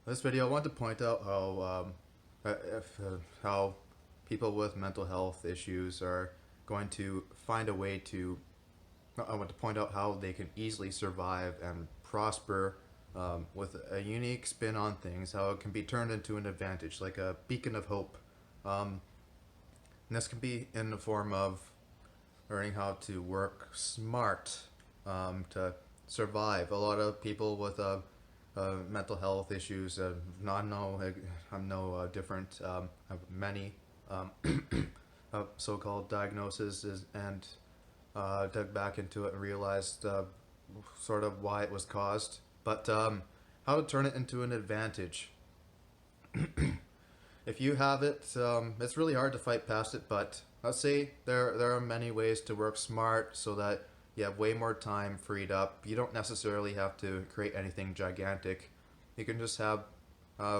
This video, I want to point out how people with mental health issues are going to find a way to. I want to point out how they can easily survive and prosper with a unique spin on things. How it can be turned into an advantage, like a beacon of hope. And this can be in the form of learning how to work smart to survive. A lot of people with mental health issues, I'm no different. Have many um, so-called diagnoses and dug back into it and realized sort of why it was caused, but how to turn it into an advantage. If you have it, it's really hard to fight past it. But let's say there are many ways to work smart so that you have way more time freed up. You don't necessarily have to create anything gigantic. You can just have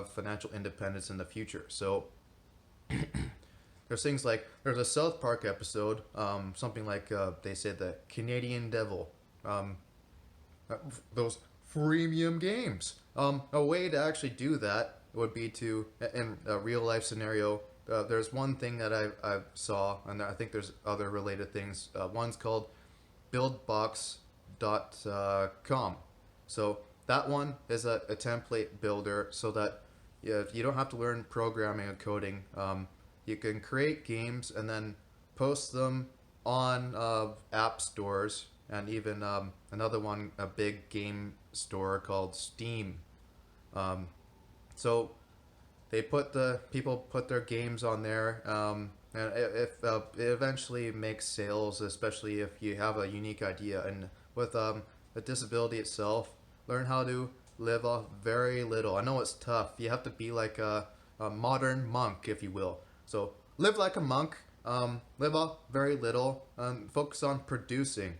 financial independence in the future. So there's things like there's a South Park episode, something like they said the Canadian Devil, um, those freemium games. A way to actually do that would be to, in a real life scenario, there's one thing that I saw, and I think there's other related things. One's called buildbox.com. So that one is a template builder so that you don't have to learn programming and coding. You can create games and then post them on app stores and even another one, a big game store called Steam. Um, so they put the people put their games on there, and if it eventually makes sales, especially if you have a unique idea. And with the disability itself, learn how to live off very little. I know it's tough. You have to be like a modern monk, if you will. So live like a monk. Live off very little. Focus on producing.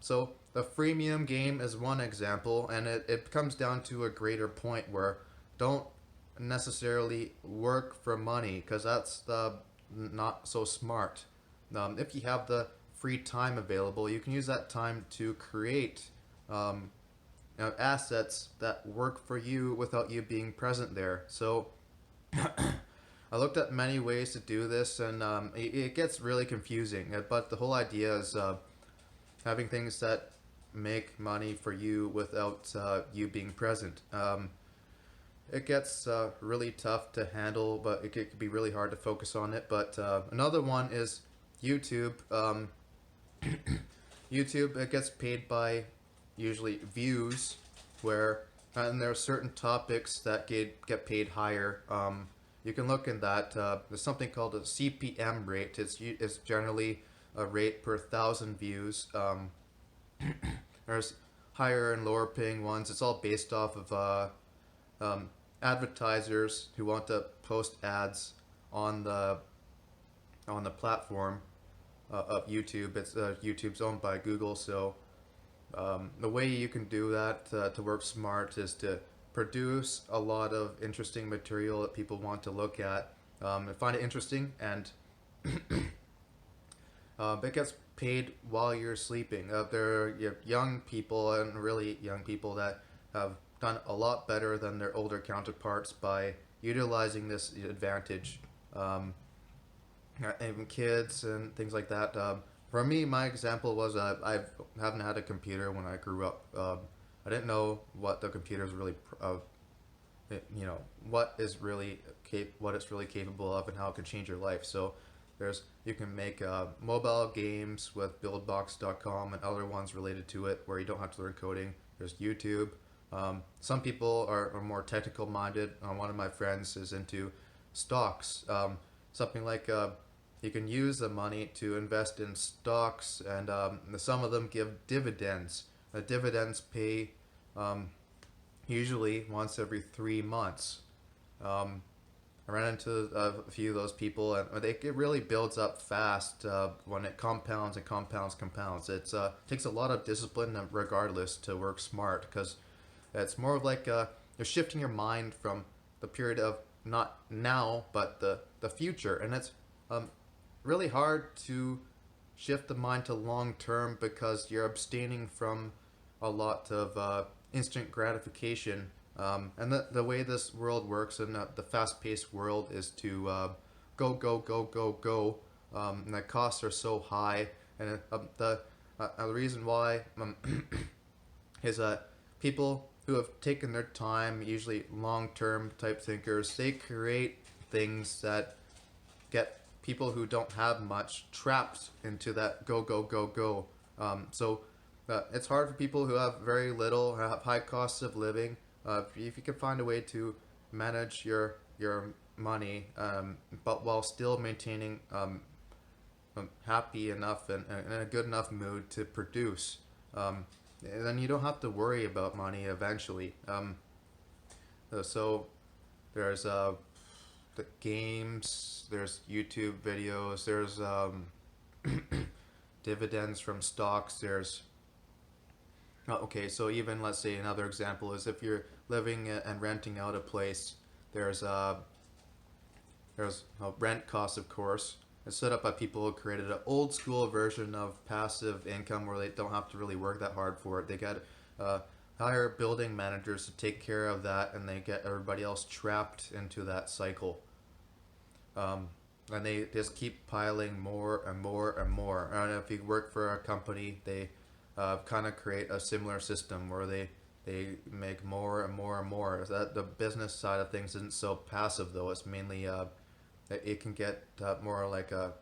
So the freemium game is one example, and it comes down to a greater point where don't necessarily work for money because that's not so smart. If you have the free time available, you can use that time to create assets that work for you without you being present there. So I looked at many ways to do this, and it gets really confusing. But the whole idea is having things that make money for you without you being present. It gets really tough to handle, but it could be really hard to focus on it. But another one is YouTube. YouTube, it gets paid by usually views, where and there are certain topics that get paid higher. You can look in that. There's something called a CPM rate. It's generally a rate per thousand views. There's higher and lower paying ones. It's all based off of advertisers who want to post ads on the platform of YouTube. It's YouTube's owned by Google, so the way you can do that to work smart is to produce a lot of interesting material that people want to look at and find it interesting, and it gets paid while you're sleeping. There are young people and really young people that have done a lot better than their older counterparts by utilizing this advantage. Even kids and things like that. For me, my example was I haven't had a computer when I grew up. I didn't know what the computer is really, what is really what it's really capable of and how it can change your life. So you can make mobile games with buildbox.com and other ones related to it where you don't have to learn coding. There's YouTube. Some people are more technical minded. One of my friends is into stocks. Something like you can use the money to invest in stocks, and some of them give dividends. The dividends pay usually once every 3 months. I ran into a few of those people, and it really builds up fast when it compounds and compounds. It takes a lot of discipline, regardless, to work smart because it's more of like you're shifting your mind from the period of not now, but the future, and it's really hard to shift the mind to long term because you're abstaining from a lot of instant gratification And the way this world works in the fast-paced world is to go, go, go, go, go. And the costs are so high. And the reason why is that people who have taken their time, usually long-term type thinkers, they create things that get people who don't have much trapped into that go, go, go, go. So it's hard for people who have very little, have high costs of living. If you can find a way to manage your money, but while still maintaining happy enough and in a good enough mood to produce, then you don't have to worry about money eventually. So there's the games, there's YouTube videos, there's dividends from stocks, there's okay, so even let's say another example is if you're living and renting out a place, there's a rent cost, of course. It's set up by people who created an old school version of passive income where they don't have to really work that hard for it. They get hire building managers to take care of that, and they get everybody else trapped into that cycle. And they just keep piling more and more and more. I don't know if you work for a company, they kind of create a similar system where they make more and more and more. That the business side of things isn't so passive though. It's mainly it can get more like a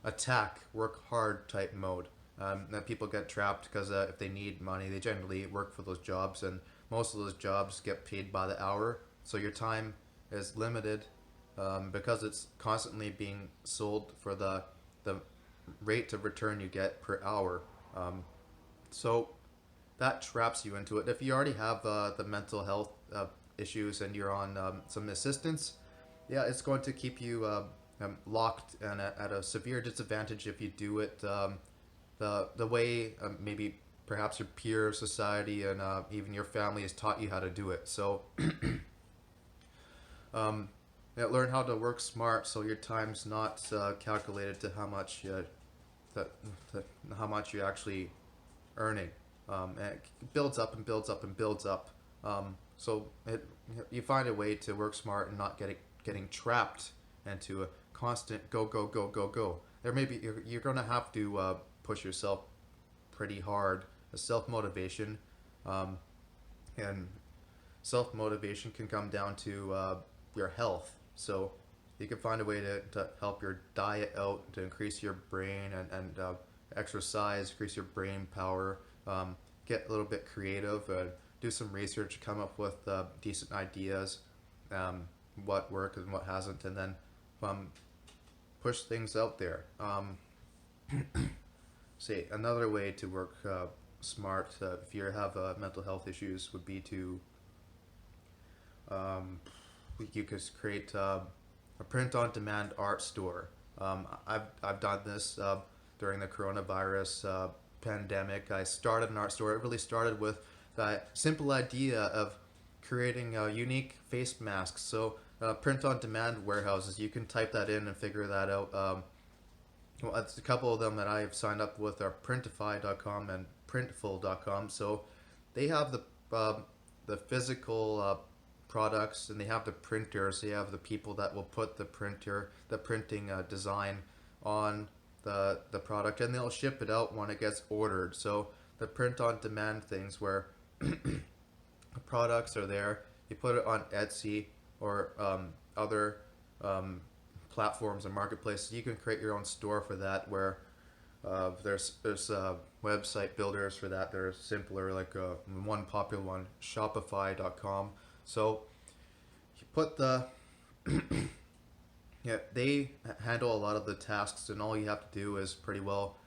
attack, work hard type mode. That people get trapped because if they need money, they generally work for those jobs, and most of those jobs get paid by the hour. So your time is limited because it's constantly being sold for the rate of return you get per hour. So that traps you into it. If you already have the mental health issues and you're on some assistance, yeah, it's going to keep you locked and at a severe disadvantage if you do it the way maybe perhaps your peer society and even your family has taught you how to do it. So yeah, learn how to work smart so your time's not calculated to how much that, how much you're actually earning. And it builds up and builds up and builds up. So you find a way to work smart and not getting trapped into a constant go, go, go, go, go. There may be you're going to have to push yourself pretty hard. Self motivation, and self motivation can come down to your health. So you can find a way to help your diet out to increase your brain and exercise, increase your brain power. Get a little bit creative, do some research, come up with decent ideas, what worked and what hasn't, and then push things out there. See, another way to work smart if you have mental health issues would be to you could create a print-on-demand art store. I've done this during the coronavirus pandemic. I started an art store. It really started with that simple idea of creating unique face masks. So print-on-demand warehouses, you can type that in and figure that out. Well, it's a couple of them that I've signed up with are Printify.com and Printful.com. So they have the physical products, and they have the printers. They have the people that will put the printing design on the product, and they'll ship it out when it gets ordered. So the print-on-demand things where the products are there, you put it on Etsy or other platforms and marketplaces. You can create your own store for that, where there's website builders for that. They're simpler, like one popular one, Shopify.com. So you put yeah, they handle a lot of the tasks, and all you have to do is pretty well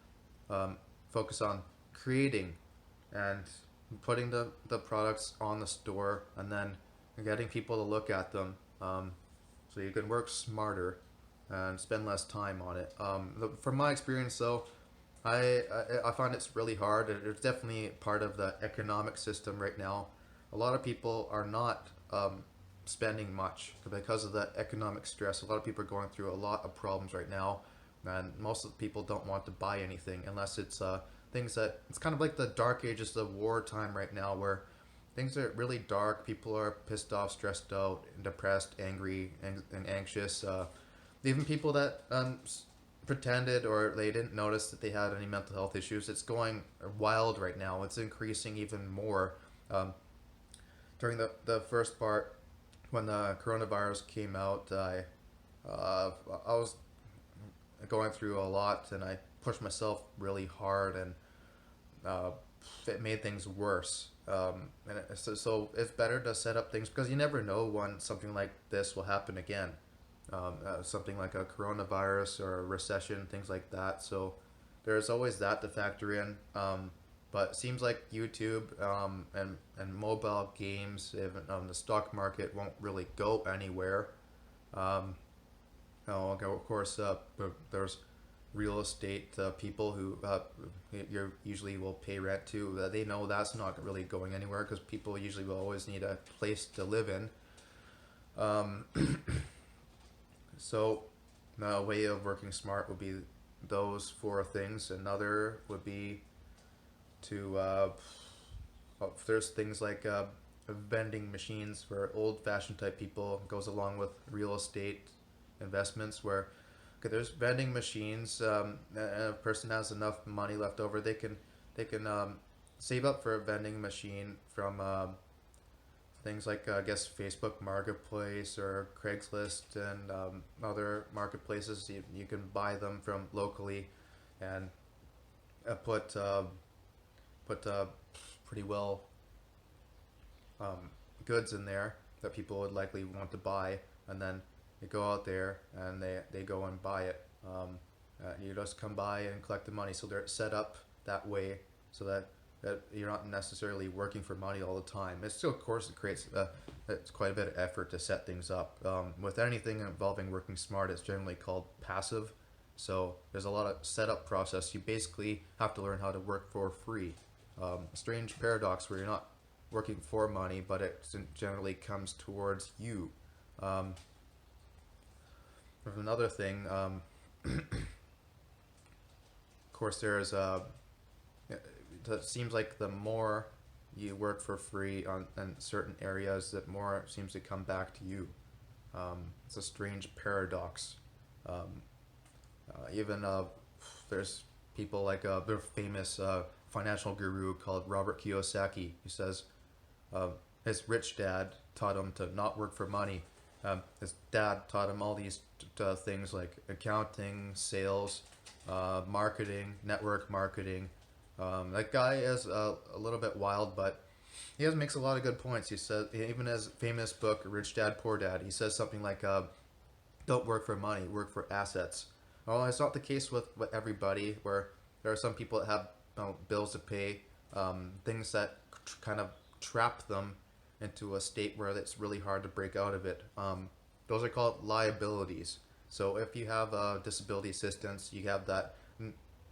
focus on creating and putting the products on the store, and then getting people to look at them, so you can work smarter and spend less time on it. From my experience, though, I find it's really hard. It's definitely part of the economic system right now. A lot of people are not spending much because of the economic stress. A lot of people are going through a lot of problems right now, and most of the people don't want to buy anything unless it's things that it's kind of like the dark ages of wartime right now, where things are really dark. People are pissed off, stressed out, depressed, angry, and anxious. Even people that pretended or they didn't notice that they had any mental health issues. It's going wild right now. It's increasing even more. Um, During the first part, when the coronavirus came out, uh, I was going through a lot and I pushed myself really hard and uh, it made things worse. So it's better to set up things because you never know when something like this will happen again. Something like a coronavirus or a recession, things like that. So there's always that to factor in. But it seems like YouTube and mobile games, even the stock market, won't really go anywhere. Um, oh, okay, of course, there's real estate people who you usually will pay rent to. They know that's not really going anywhere because people usually will always need a place to live in. Um, so, a way of working smart would be those four things. Another would be to there's things like vending machines for old-fashioned type people. It goes along with real estate investments where okay, there's vending machines. And a person has enough money left over, they can save up for a vending machine from things like I guess Facebook Marketplace or Craigslist and other marketplaces. You can buy them from locally and put pretty well goods in there that people would likely want to buy, and then they go out there and they go and buy it. You just come by and collect the money, so they're set up that way so that you're not necessarily working for money all the time. It's still, of course, it creates it's quite a bit of effort to set things up. With anything involving working smart, it's generally called passive. So there's a lot of setup process. You basically have to learn how to work for free. A strange paradox where you're not working for money, but it generally comes towards you. Um, There's another thing. Of course, there's it seems like the more you work for free on in certain areas, that more it seems to come back to you. It's a strange paradox. Um, Even there's people like the famous financial guru called Robert Kiyosaki. He says his rich dad taught him to not work for money. His dad taught him all these things like accounting, sales, marketing, network marketing. That guy is a little bit wild, but makes a lot of good points. He says, even his famous book, Rich Dad Poor Dad, he says something like, don't work for money, work for assets. Well, it's not the case with everybody, where there are some people that have bills to pay, things that kind of trap them into a state where it's really hard to break out of it. Those are called liabilities. So if you have disability assistance, you have that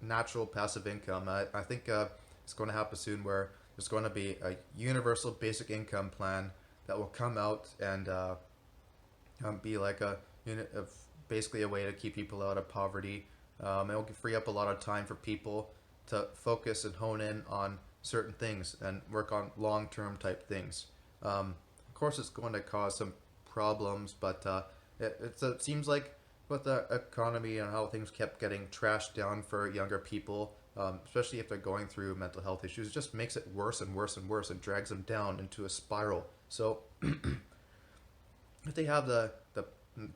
natural passive income. I think it's going to happen soon where there's going to be a universal basic income plan that will come out and be like a unit of basically a way to keep people out of poverty. It will free up a lot of time for people to focus and hone in on certain things and work on long-term type things. Of course, it's going to cause some problems, but it seems like with the economy and how things kept getting trashed down for younger people, especially if they're going through mental health issues, it just makes it worse and worse and worse and drags them down into a spiral. So if they have the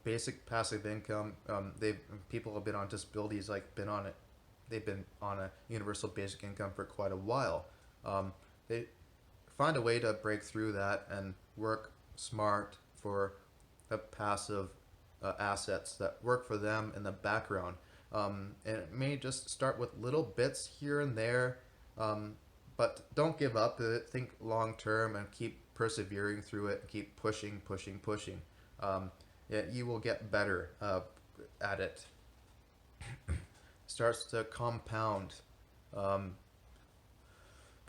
basic passive income, they people have been on disabilities, like been on it. They've been on a universal basic income for quite a while. They find a way to break through that and work smart for the passive assets that work for them in the background. And it may just start with little bits here and there, but don't give up. Think long term and keep persevering through it. Keep pushing, pushing, pushing. Yeah, you will get better at it. Starts to compound to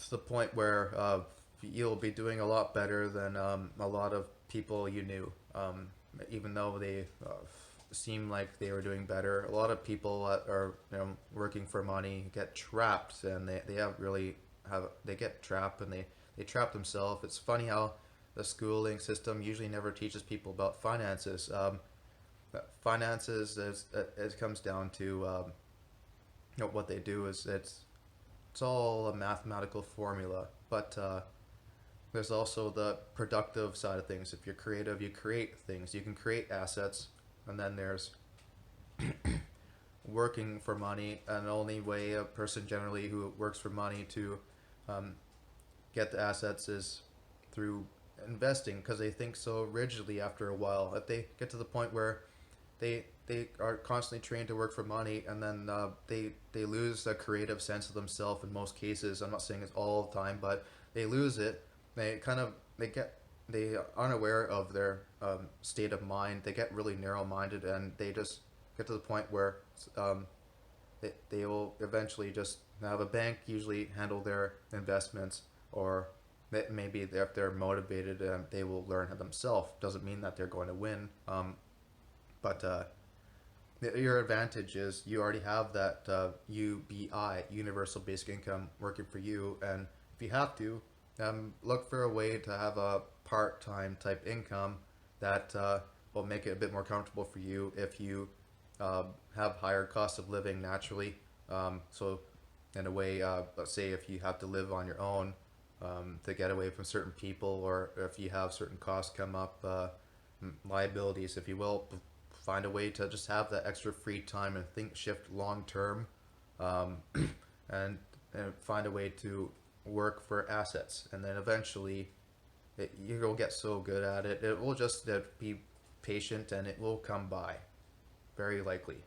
the point where you'll be doing a lot better than a lot of people you knew. Even though they seem like they were doing better, a lot of people that are working for money get trapped, and they have really have they get trapped and they trap themselves. It's funny how the schooling system usually never teaches people about finances. Finances, it comes down to what they do is it's all a mathematical formula, but there's also the productive side of things. If you're creative, you create things. You can create assets, and then there's working for money. And the only way a person generally who works for money to um, get the assets is through investing, because they think so rigidly after a while. If they get to the point where they are constantly trained to work for money, and then they lose the creative sense of themselves in most cases. I'm not saying it's all the time, but they lose it. They aren't aware of their state of mind. They get really narrow minded, and they just get to the point where um, they will eventually just have a bank usually handle their investments, or maybe if they're motivated, they will learn it themselves. Doesn't mean that they're going to win. But your advantage is you already have that UBI, Universal Basic Income, working for you. And if you have to, look for a way to have a part-time type income that will make it a bit more comfortable for you if you have higher cost of living naturally. So in a way, let's say if you have to live on your own to get away from certain people, or if you have certain costs come up, liabilities, if you will, find a way to just have that extra free time and think shift long term, um, and find a way to work for assets, and then eventually you'll get so good at it, it will just be patient, and it will come by very likely.